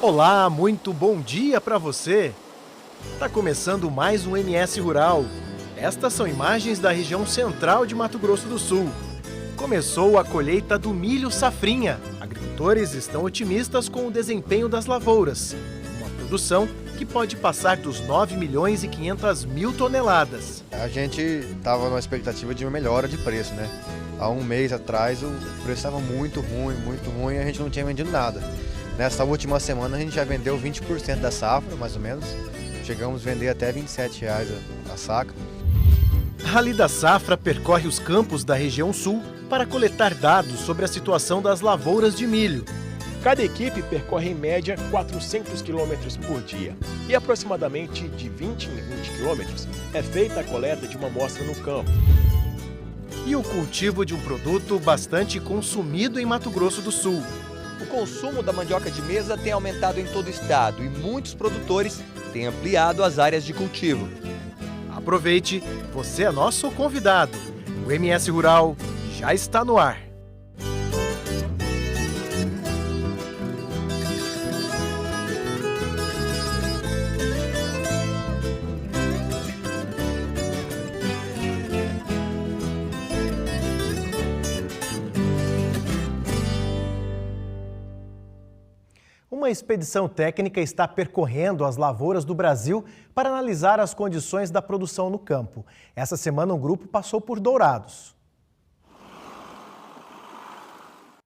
Olá, muito bom dia para você! Tá começando mais um MS Rural. Estas são imagens da região central de Mato Grosso do Sul. Começou a colheita do milho safrinha. Agricultores estão otimistas com o desempenho das lavouras. Uma produção que pode passar dos 9 milhões e 500 mil toneladas. A gente estava numa expectativa de uma melhora de preço, né? Há um mês atrás o preço estava muito ruim e a gente não tinha vendido nada. Nessa última semana a gente já vendeu 20% da safra, mais ou menos. Chegamos a vender até R$ 27 a saca. A Rally da Safra percorre os campos da região sul para coletar dados sobre a situação das lavouras de milho. Cada equipe percorre em média 400 km por dia e aproximadamente de 20 em 20 km é feita a coleta de uma amostra no campo. E o cultivo de um produto bastante consumido em Mato Grosso do Sul. O consumo da mandioca de mesa tem aumentado em todo o estado e muitos produtores têm ampliado as áreas de cultivo. Aproveite, você é nosso convidado. O MS Rural já está no ar. Uma expedição técnica está percorrendo as lavouras do Brasil para analisar as condições da produção no campo. Essa semana, um grupo passou por Dourados.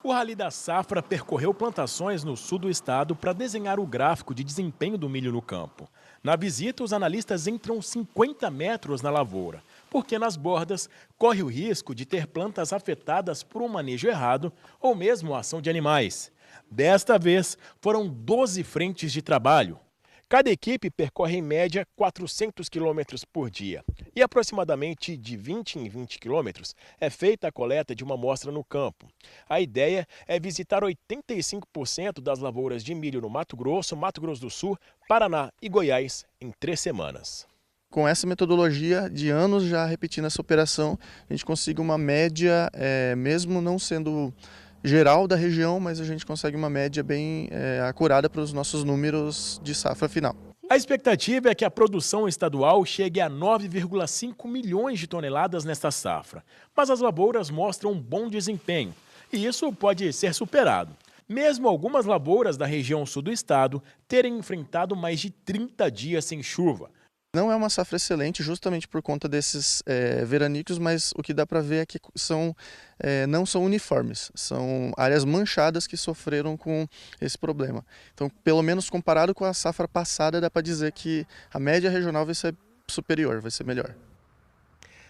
O Rally da Safra percorreu plantações no sul do estado para desenhar o gráfico de desempenho do milho no campo. Na visita, os analistas entram 50 metros na lavoura, porque nas bordas corre o risco de ter plantas afetadas por um manejo errado ou mesmo a ação de animais. Desta vez, foram 12 frentes de trabalho. Cada equipe percorre em média 400 km por dia e aproximadamente de 20 em 20 km é feita a coleta de uma amostra no campo. A ideia é visitar 85% das lavouras de milho no Mato Grosso do Sul, Paraná e Goiás em 3 semanas. Com essa metodologia de anos já repetindo essa operação, a gente consegue uma média, mesmo não sendo geral da região, mas a gente consegue uma média bem acurada para os nossos números de safra final. A expectativa é que a produção estadual chegue a 9,5 milhões de toneladas nesta safra, mas as lavouras mostram um bom desempenho e isso pode ser superado. Mesmo algumas lavouras da região sul do estado terem enfrentado mais de 30 dias sem chuva. Não é uma safra excelente justamente por conta desses veranicos, mas o que dá para ver é que não são uniformes, são áreas manchadas que sofreram com esse problema. Então, pelo menos comparado com a safra passada, dá para dizer que a média regional vai ser superior, vai ser melhor.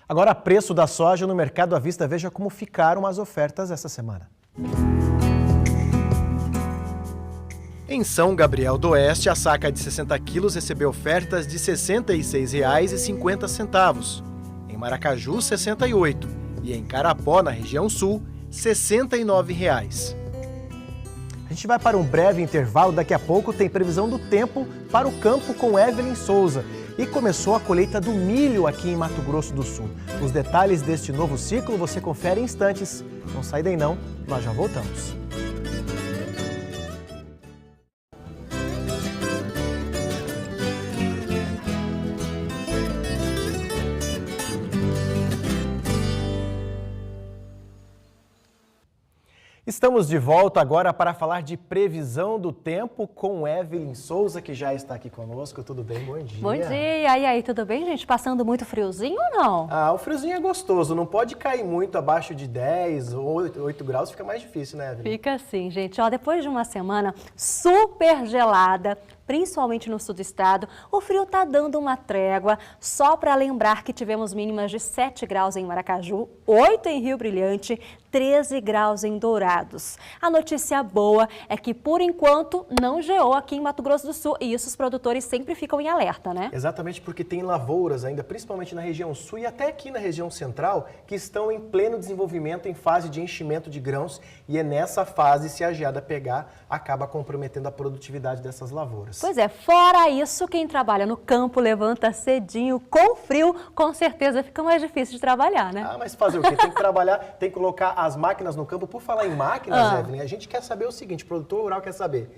Agora, preço da soja no mercado à vista, veja como ficaram as ofertas essa semana. Em São Gabriel do Oeste, a saca de 60 quilos recebeu ofertas de R$ 66,50. Em Maracaju, R$ 68. E em Carapó, na região sul, R$ 69. A gente vai para um breve intervalo. Daqui a pouco tem previsão do tempo para o campo com Evelyn Souza. E começou a colheita do milho aqui em Mato Grosso do Sul. Os detalhes deste novo ciclo você confere em instantes. Não sai daí não, nós já voltamos. Estamos de volta agora para falar de previsão do tempo com Evelyn Souza, que já está aqui conosco. Tudo bem? Bom dia. Bom dia. E aí, tudo bem, gente? Passando muito friozinho ou não? O friozinho é gostoso. Não pode cair muito abaixo de 10 ou 8 graus, fica mais difícil, né, Evelyn? Fica assim, gente. Depois de uma semana super gelada, principalmente no sul do estado, o frio está dando uma trégua. Só para lembrar que tivemos mínimas de 7 graus em Maracaju, 8 em Rio Brilhante, 13 graus em Dourados. A notícia boa é que, por enquanto, não geou aqui em Mato Grosso do Sul. E isso os produtores sempre ficam em alerta, né? Exatamente, porque tem lavouras ainda, principalmente na região sul e até aqui na região central, que estão em pleno desenvolvimento, em fase de enchimento de grãos. E é nessa fase, se a geada pegar, acaba comprometendo a produtividade dessas lavouras. Pois é, fora isso, quem trabalha no campo levanta cedinho, com frio, com certeza fica mais difícil de trabalhar, né? Mas fazer o quê? Tem que trabalhar, tem que colocar as máquinas no campo. Por falar em máquinas, Evelyn, a gente quer saber o seguinte, o produtor rural quer saber,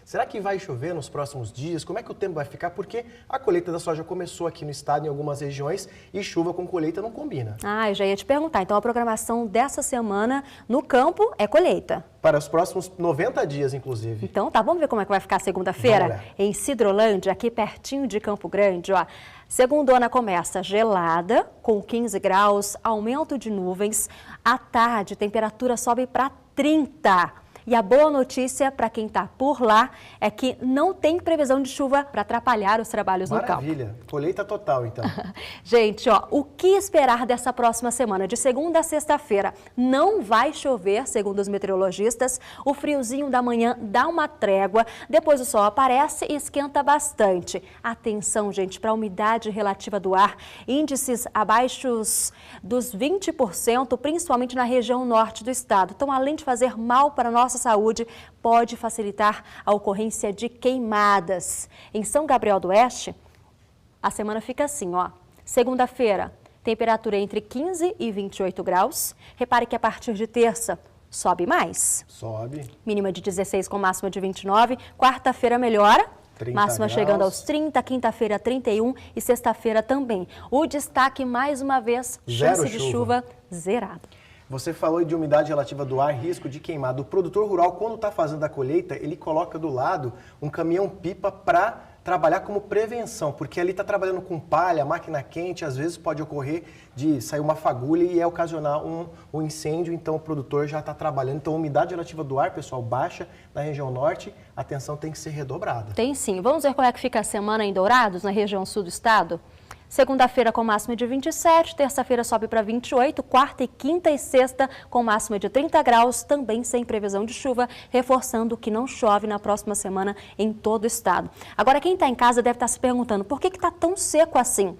Será que vai chover nos próximos dias? Como é que o tempo vai ficar? Porque a colheita da soja começou aqui no estado, em algumas regiões, e chuva com colheita não combina. Ah, eu já ia te perguntar. Então a programação dessa semana no campo é colheita. Para os próximos 90 dias, inclusive. Então tá, vamos ver como é que vai ficar segunda-feira? Em Sidrolândia, aqui pertinho de Campo Grande, ó. Segundona começa gelada, com 15 graus, aumento de nuvens. À tarde, temperatura sobe para 30. E a boa notícia para quem está por lá é que não tem previsão de chuva para atrapalhar os trabalhos no campo. Maravilha, colheita total então. Gente, ó, o que esperar dessa próxima semana? De segunda a sexta-feira não vai chover, segundo os meteorologistas. O friozinho da manhã dá uma trégua, depois o sol aparece e esquenta bastante. Atenção, gente, para a umidade relativa do ar, índices abaixo dos 20%, principalmente na região norte do estado. Então, além de fazer mal para a nossa saúde, pode facilitar a ocorrência de queimadas. Em São Gabriel do Oeste, a semana fica assim, ó. Segunda-feira, temperatura entre 15 e 28 graus. Repare que a partir de terça, sobe mais. Sobe. Mínima de 16 com máxima de 29. Quarta-feira melhora. Máxima graus. Chegando aos 30, quinta-feira 31 e sexta-feira também. O destaque, mais uma vez, chance de chuva zerada. Você falou de umidade relativa do ar, risco de queimada. O produtor rural, quando está fazendo a colheita, ele coloca do lado um caminhão-pipa para trabalhar como prevenção, porque ali está trabalhando com palha, máquina quente, às vezes pode ocorrer de sair uma fagulha e ocasionar um incêndio, então o produtor já está trabalhando. Então a umidade relativa do ar, pessoal, baixa na região norte, a atenção tem que ser redobrada. Tem sim. Vamos ver como é que fica a semana em Dourados, na região sul do estado? Segunda-feira com máxima de 27, terça-feira sobe para 28, quarta e quinta e sexta com máxima de 30 graus, também sem previsão de chuva, reforçando que não chove na próxima semana em todo o estado. Agora, quem está em casa deve estar se perguntando por que está tão seco assim?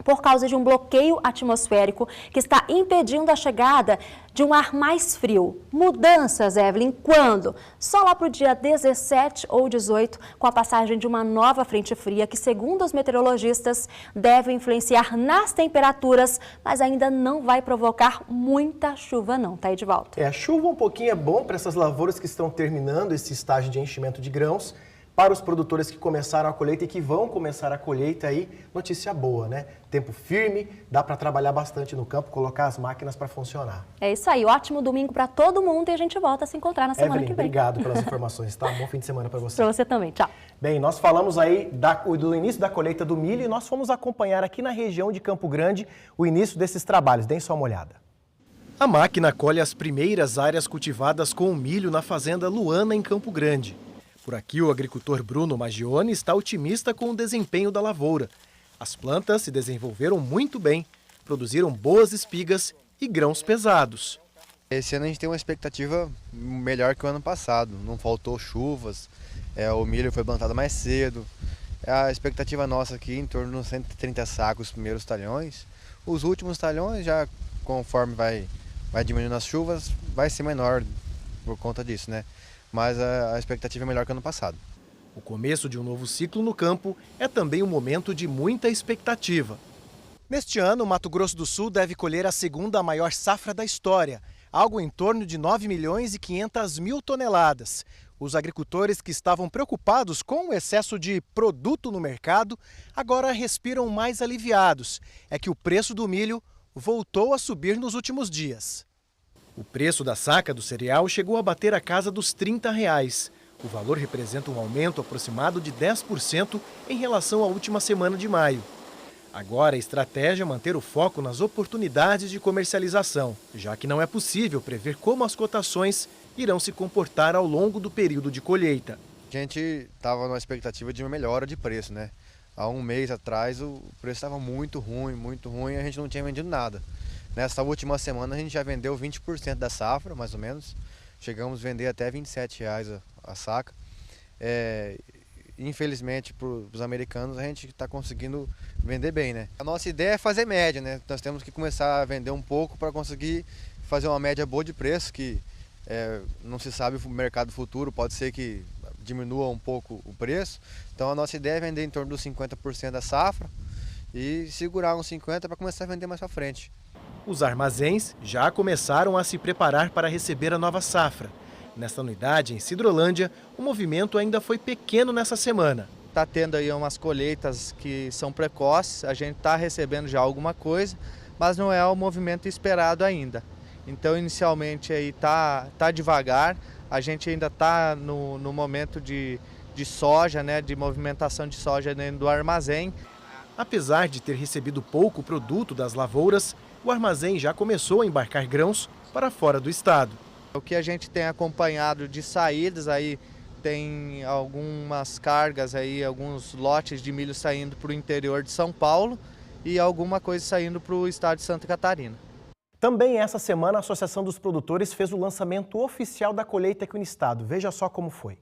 Por causa de um bloqueio atmosférico que está impedindo a chegada de um ar mais frio. Mudanças, Evelyn, quando? Só lá para o dia 17 ou 18, com a passagem de uma nova frente fria que, segundo os meteorologistas, deve influenciar nas temperaturas, mas ainda não vai provocar muita chuva não, tá, Edivaldo? A chuva um pouquinho é bom para essas lavouras que estão terminando esse estágio de enchimento de grãos. Para os produtores que começaram a colheita e que vão começar a colheita aí, notícia boa, né? Tempo firme, dá para trabalhar bastante no campo, colocar as máquinas para funcionar. É isso aí, ótimo domingo para todo mundo e a gente volta a se encontrar na semana que vem. Obrigado pelas informações, tá? Bom fim de semana para você. Para você também, tchau. Bem, nós falamos aí do início da colheita do milho e nós fomos acompanhar aqui na região de Campo Grande o início desses trabalhos. Deem só uma olhada. A máquina colhe as primeiras áreas cultivadas com o milho na fazenda Luana, em Campo Grande. Por aqui, o agricultor Bruno Maggioni está otimista com o desempenho da lavoura. As plantas se desenvolveram muito bem, produziram boas espigas e grãos pesados. Esse ano a gente tem uma expectativa melhor que o ano passado. Não faltou chuvas, o milho foi plantado mais cedo. A expectativa nossa aqui em torno de uns 130 sacos os primeiros talhões. Os últimos talhões, já conforme vai diminuindo as chuvas, vai ser menor por conta disso, né? Mas a expectativa é melhor que ano passado. O começo de um novo ciclo no campo é também um momento de muita expectativa. Neste ano, o Mato Grosso do Sul deve colher a segunda maior safra da história, algo em torno de 9 milhões e 500 mil toneladas. Os agricultores que estavam preocupados com o excesso de produto no mercado, agora respiram mais aliviados. É que o preço do milho voltou a subir nos últimos dias. O preço da saca do cereal chegou a bater a casa dos R$ 30. O valor representa um aumento aproximado de 10% em relação à última semana de maio. Agora a estratégia é manter o foco nas oportunidades de comercialização, já que não é possível prever como as cotações irão se comportar ao longo do período de colheita. A gente estava numa expectativa de uma melhora de preço, né? Há um mês atrás o preço estava muito ruim, a gente não tinha vendido nada. Nessa última semana a gente já vendeu 20% da safra, mais ou menos. Chegamos a vender até R$ 27 a saca. Infelizmente, para os americanos, a gente está conseguindo vender bem, né? A nossa ideia é fazer média, né? Nós temos que começar a vender um pouco para conseguir fazer uma média boa de preço, que não se sabe o mercado futuro, pode ser que diminua um pouco o preço. Então a nossa ideia é vender em torno dos 50% da safra e segurar uns 50% para começar a vender mais para frente. Os armazéns já começaram a se preparar para receber a nova safra. Nesta unidade, em Sidrolândia, o movimento ainda foi pequeno nessa semana. Está tendo aí umas colheitas que são precoces, a gente está recebendo já alguma coisa, mas não é o movimento esperado ainda. Então, inicialmente, aí tá devagar, a gente ainda está no momento de soja, né, de movimentação de soja dentro do armazém. Apesar de ter recebido pouco produto das lavouras, o armazém já começou a embarcar grãos para fora do estado. O que a gente tem acompanhado de saídas aí, tem algumas cargas aí, alguns lotes de milho saindo para o interior de São Paulo e alguma coisa saindo para o estado de Santa Catarina. Também essa semana a Associação dos Produtores fez o lançamento oficial da colheita aqui no estado. Veja só como foi.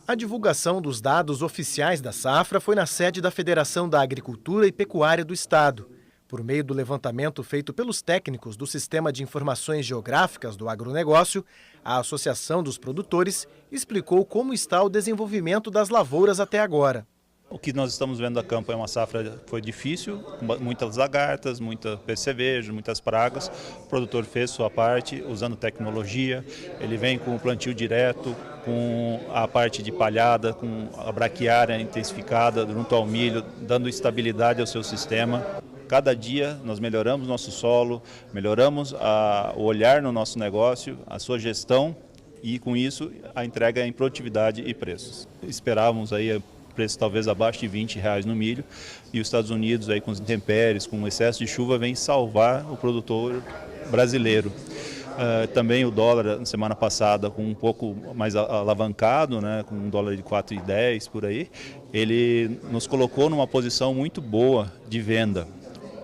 A divulgação dos dados oficiais da safra foi na sede da Federação da Agricultura e Pecuária do Estado. Por meio do levantamento feito pelos técnicos do Sistema de Informações Geográficas do Agronegócio, a Associação dos Produtores explicou como está o desenvolvimento das lavouras até agora. O que nós estamos vendo a campo é uma safra que foi difícil, com muitas lagartas, muita percevejo, muitas pragas. O produtor fez sua parte usando tecnologia, ele vem com o plantio direto, com a parte de palhada, com a braquiária intensificada junto ao milho, dando estabilidade ao seu sistema. Cada dia nós melhoramos nosso solo, melhoramos o olhar no nosso negócio, a sua gestão e com isso a entrega em produtividade e preços. Esperávamos aí preço talvez abaixo de R$20 no milho, e os Estados Unidos aí com os intempéries, com o excesso de chuva, vem salvar o produtor brasileiro. Também o dólar, na semana passada, com um pouco mais alavancado, né, com um dólar de 4,10 por aí, ele nos colocou numa posição muito boa de venda.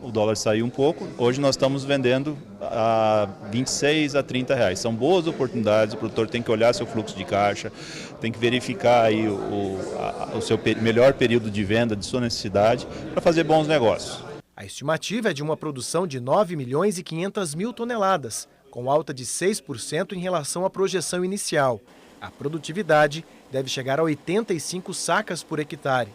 O dólar saiu um pouco, hoje nós estamos vendendo a R$26 a R$30. São boas oportunidades, o produtor tem que olhar seu fluxo de caixa, tem que verificar aí o seu melhor período de venda de sua necessidade para fazer bons negócios. A estimativa é de uma produção de 9.500.000 toneladas, com alta de 6% em relação à projeção inicial. A produtividade deve chegar a 85 sacas por hectare.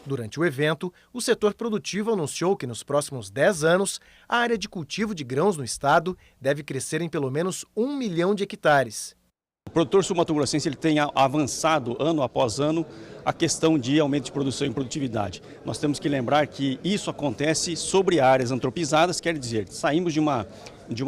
Durante o evento, o setor produtivo anunciou que nos próximos 10 anos, a área de cultivo de grãos no estado deve crescer em pelo menos 1 milhão de hectares. O produtor sul-mato-grossense ele tem avançado ano após ano a questão de aumento de produção e produtividade. Nós temos que lembrar que isso acontece sobre áreas antropizadas, quer dizer, saímos de uma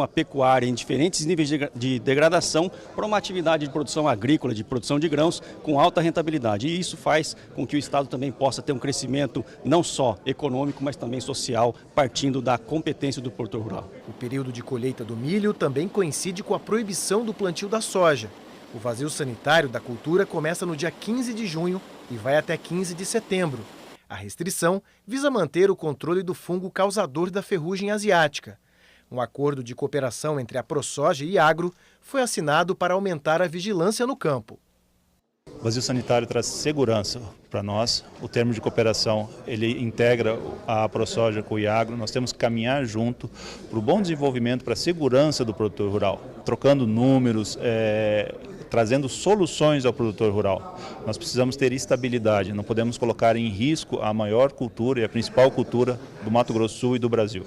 pecuária em diferentes níveis de degradação para uma atividade de produção agrícola, de produção de grãos com alta rentabilidade. E isso faz com que o estado também possa ter um crescimento não só econômico, mas também social, partindo da competência do produtor rural. O período de colheita do milho também coincide com a proibição do plantio da soja. O vazio sanitário da cultura começa no dia 15 de junho e vai até 15 de setembro. A restrição visa manter o controle do fungo causador da ferrugem asiática. Um acordo de cooperação entre a ProSoja e Agro foi assinado para aumentar a vigilância no campo. O vazio sanitário traz segurança para nós. O termo de cooperação ele integra a ProSoja com o Iagro. Nós temos que caminhar junto para o bom desenvolvimento, para a segurança do produtor rural, trocando números, trazendo soluções ao produtor rural. Nós precisamos ter estabilidade, não podemos colocar em risco a maior cultura e a principal cultura do Mato Grosso do Sul e do Brasil.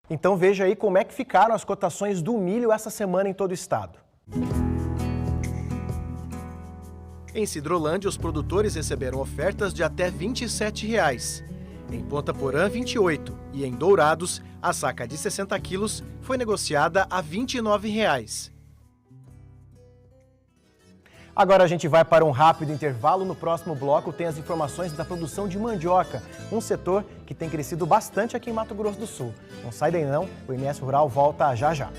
Então veja aí como é que ficaram as cotações do milho essa semana em todo o estado. Em Sidrolândia, os produtores receberam ofertas de até R$ 27,00. Em Ponta Porã, R$ 28,00. E em Dourados, a saca de 60 quilos foi negociada a R$ 29,00. Agora a gente vai para um rápido intervalo. No próximo bloco tem as informações da produção de mandioca, um setor que tem crescido bastante aqui em Mato Grosso do Sul. Não sai daí não, o MS Rural volta já já.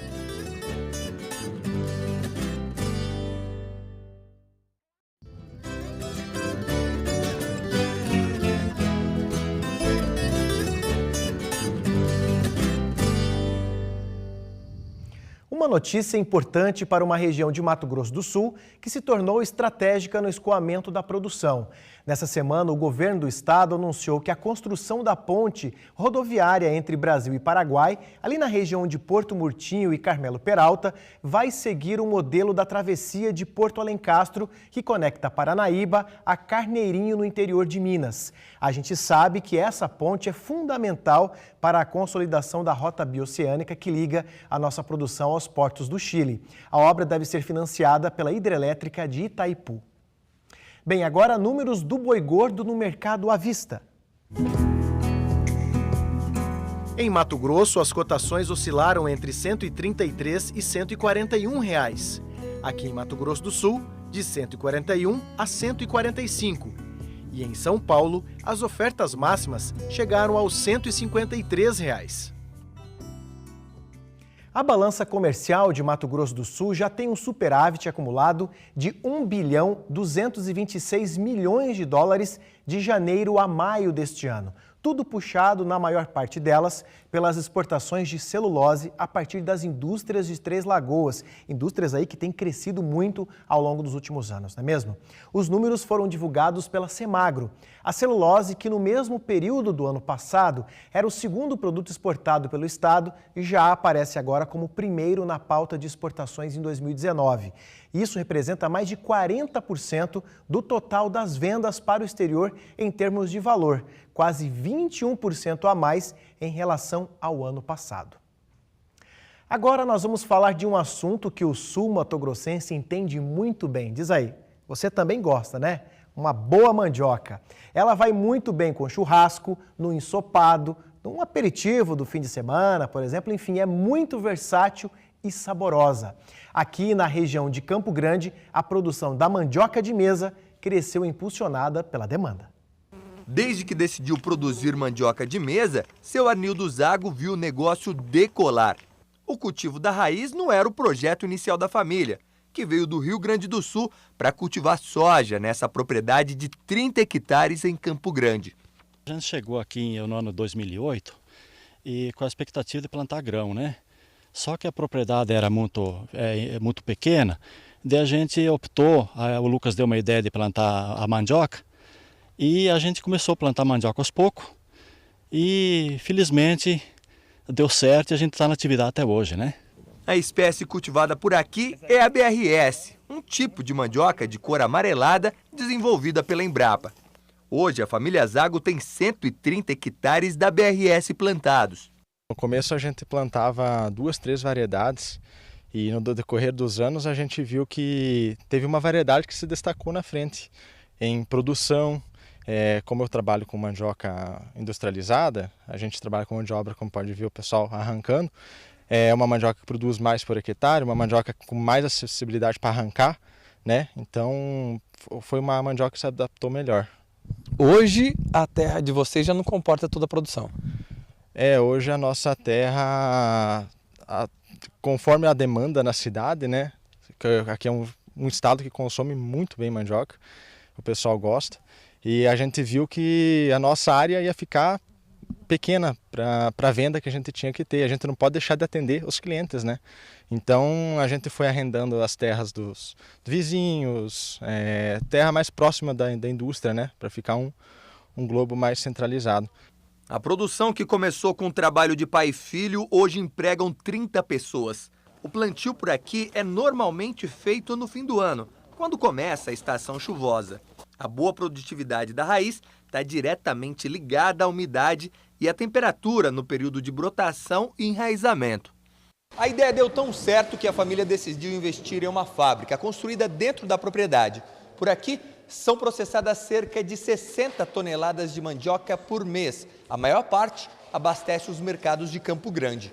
Uma notícia importante para uma região de Mato Grosso do Sul que se tornou estratégica no escoamento da produção. Nessa semana, o governo do estado anunciou que a construção da ponte rodoviária entre Brasil e Paraguai, ali na região de Porto Murtinho e Carmelo Peralta, vai seguir o modelo da travessia de Porto Alencastro, que conecta Paranaíba a Carneirinho, no interior de Minas. A gente sabe que essa ponte é fundamental para para a consolidação da rota bioceânica que liga a nossa produção aos portos do Chile. A obra deve ser financiada pela hidrelétrica de Itaipu. Bem, agora números do boi gordo no mercado à vista. Em Mato Grosso, as cotações oscilaram entre R$ 133 e R$ 141. Aqui em Mato Grosso do Sul, de 141 a 145. E em São Paulo, as ofertas máximas chegaram aos R$ 153. A balança comercial de Mato Grosso do Sul já tem um superávit acumulado de US$ 1,226 bilhões de janeiro a maio deste ano. Tudo puxado, na maior parte delas, pelas exportações de celulose a partir das indústrias de Três Lagoas. Indústrias aí que têm crescido muito ao longo dos últimos anos, não é mesmo? Os números foram divulgados pela Semagro. A celulose, que no mesmo período do ano passado era o segundo produto exportado pelo estado, já aparece agora como o primeiro na pauta de exportações em 2019. Isso representa mais de 40% do total das vendas para o exterior em termos de valor, quase 21% a mais em relação ao ano passado. Agora nós vamos falar de um assunto que o sul mato-grossense entende muito bem. Diz aí, você também gosta, né? Uma boa mandioca. Ela vai muito bem com churrasco, no ensopado, num aperitivo do fim de semana, por exemplo. Enfim, é muito versátil e saborosa. Aqui na região de Campo Grande, a produção da mandioca de mesa cresceu impulsionada pela demanda. Desde que decidiu produzir mandioca de mesa, seu Arnildo Zago viu o negócio decolar. O cultivo da raiz não era o projeto inicial da família, que veio do Rio Grande do Sul para cultivar soja nessa propriedade de 30 hectares em Campo Grande. A gente chegou aqui no ano 2008 e com a expectativa de plantar grão, né? Só que a propriedade era muito pequena, daí a gente optou, o Lucas deu uma ideia de plantar a mandioca e a gente começou a plantar mandioca aos poucos e felizmente deu certo e a gente está na atividade até hoje, né? A espécie cultivada por aqui é a BRS, um tipo de mandioca de cor amarelada desenvolvida pela Embrapa. Hoje a família Zago tem 130 hectares da BRS plantados. No começo a gente plantava 2, 3 variedades e no decorrer dos anos a gente viu que teve uma variedade que se destacou na frente em produção. Como eu trabalho com mandioca industrializada, a gente trabalha com mão de obra, como pode ver o pessoal arrancando. É uma mandioca que produz mais por hectare, uma mandioca com mais acessibilidade para arrancar, né? Então foi uma mandioca que se adaptou melhor. Hoje a terra de vocês já não comporta toda a produção. Hoje a nossa terra, conforme a demanda na cidade, né? Aqui é um estado que consome muito bem mandioca, o pessoal gosta. E a gente viu que a nossa área ia ficar pequena para a venda que a gente tinha que ter. A gente não pode deixar de atender os clientes, né? Então a gente foi arrendando as terras dos vizinhos, terra mais próxima da indústria, né? Para ficar um globo mais centralizado. A produção, que começou com um trabalho de pai e filho, hoje empregam 30 pessoas. O plantio por aqui é normalmente feito no fim do ano, quando começa a estação chuvosa. A boa produtividade da raiz está diretamente ligada à umidade e à temperatura no período de brotação e enraizamento. A ideia deu tão certo que a família decidiu investir em uma fábrica construída dentro da propriedade. Por aqui, são processadas cerca de 60 toneladas de mandioca por mês. A maior parte abastece os mercados de Campo Grande.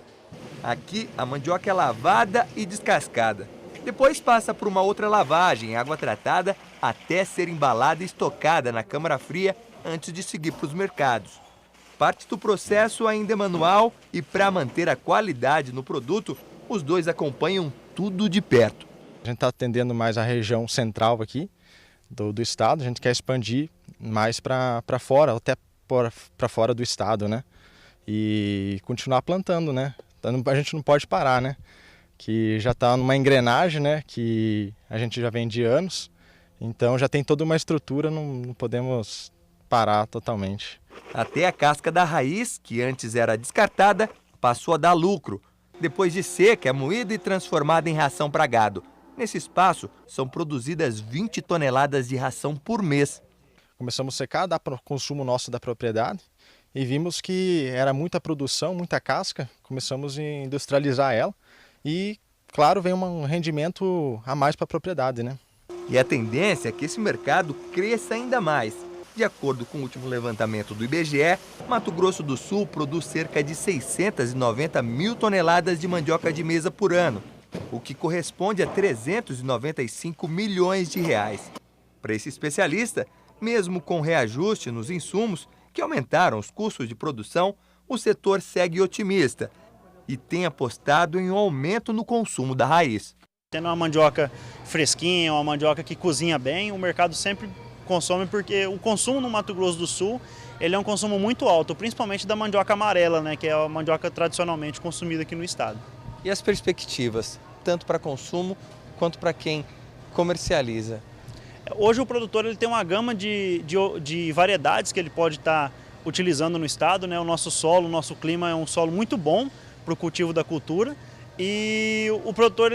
Aqui, a mandioca é lavada e descascada. Depois passa por uma outra lavagem em água tratada até ser embalada e estocada na câmara fria antes de seguir para os mercados. Parte do processo ainda é manual e, para manter a qualidade no produto, os dois acompanham tudo de perto. A gente está atendendo mais a região central aqui do estado, a gente quer expandir mais para fora, até para fora do estado, né? E continuar plantando, né? A gente não pode parar, né? Que já está numa engrenagem, né? Que a gente já vem de anos, então já tem toda uma estrutura, não podemos parar totalmente. Até a casca da raiz, que antes era descartada, passou a dar lucro. Depois de seca, é moída e transformada em ração para gado. Nesse espaço, são produzidas 20 toneladas de ração por mês. Começamos a secar, dá para o consumo nosso da propriedade e vimos que era muita produção, muita casca, começamos a industrializar ela e, claro, vem um rendimento a mais para a propriedade, né? E a tendência é que esse mercado cresça ainda mais. De acordo com o último levantamento do IBGE, Mato Grosso do Sul produz cerca de 690 mil toneladas de mandioca de mesa por ano, o que corresponde a 395 milhões de reais. Para esse especialista, mesmo com reajuste nos insumos, que aumentaram os custos de produção, o setor segue otimista e tem apostado em um aumento no consumo da raiz. Tendo uma mandioca fresquinha, uma mandioca que cozinha bem, o mercado sempre consome, porque o consumo no Mato Grosso do Sul ele é um consumo muito alto, principalmente da mandioca amarela, né, que é a mandioca tradicionalmente consumida aqui no estado. E as perspectivas, tanto para consumo quanto para quem comercializa? Hoje o produtor ele tem uma gama de variedades que ele pode estar utilizando no estado, né? O nosso solo, o nosso clima é um solo muito bom para o cultivo da cultura. E o produtor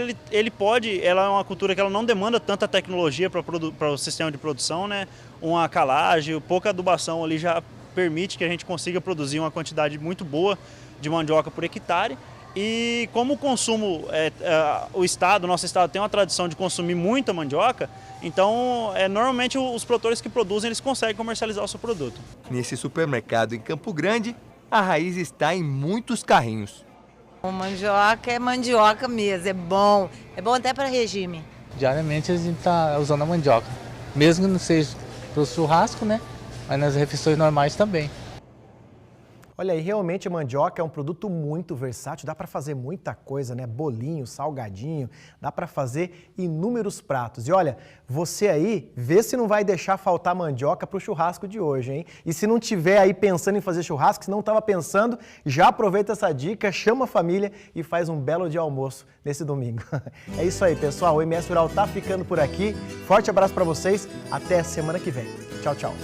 ela é uma cultura que ela não demanda tanta tecnologia para o sistema de produção, né? Uma calagem, pouca adubação ali já permite que a gente consiga produzir uma quantidade muito boa de mandioca por hectare. E como o consumo, o nosso estado tem uma tradição de consumir muita mandioca, então normalmente os produtores que produzem eles conseguem comercializar o seu produto. Nesse supermercado em Campo Grande, a raiz está em muitos carrinhos. O mandioca é mandioca mesmo, é bom até para regime. Diariamente a gente está usando a mandioca, mesmo que não seja para o churrasco, né? Mas nas refeições normais também. Olha aí, realmente a mandioca é um produto muito versátil, dá para fazer muita coisa, né? Bolinho, salgadinho, dá para fazer inúmeros pratos. E olha, você aí, vê se não vai deixar faltar mandioca para o churrasco de hoje, hein? E se não tiver aí pensando em fazer churrasco, se não estava pensando, já aproveita essa dica, chama a família e faz um belo dia almoço nesse domingo. É isso aí, pessoal, o MS Rural tá ficando por aqui. Forte abraço para vocês, até semana que vem. Tchau, tchau.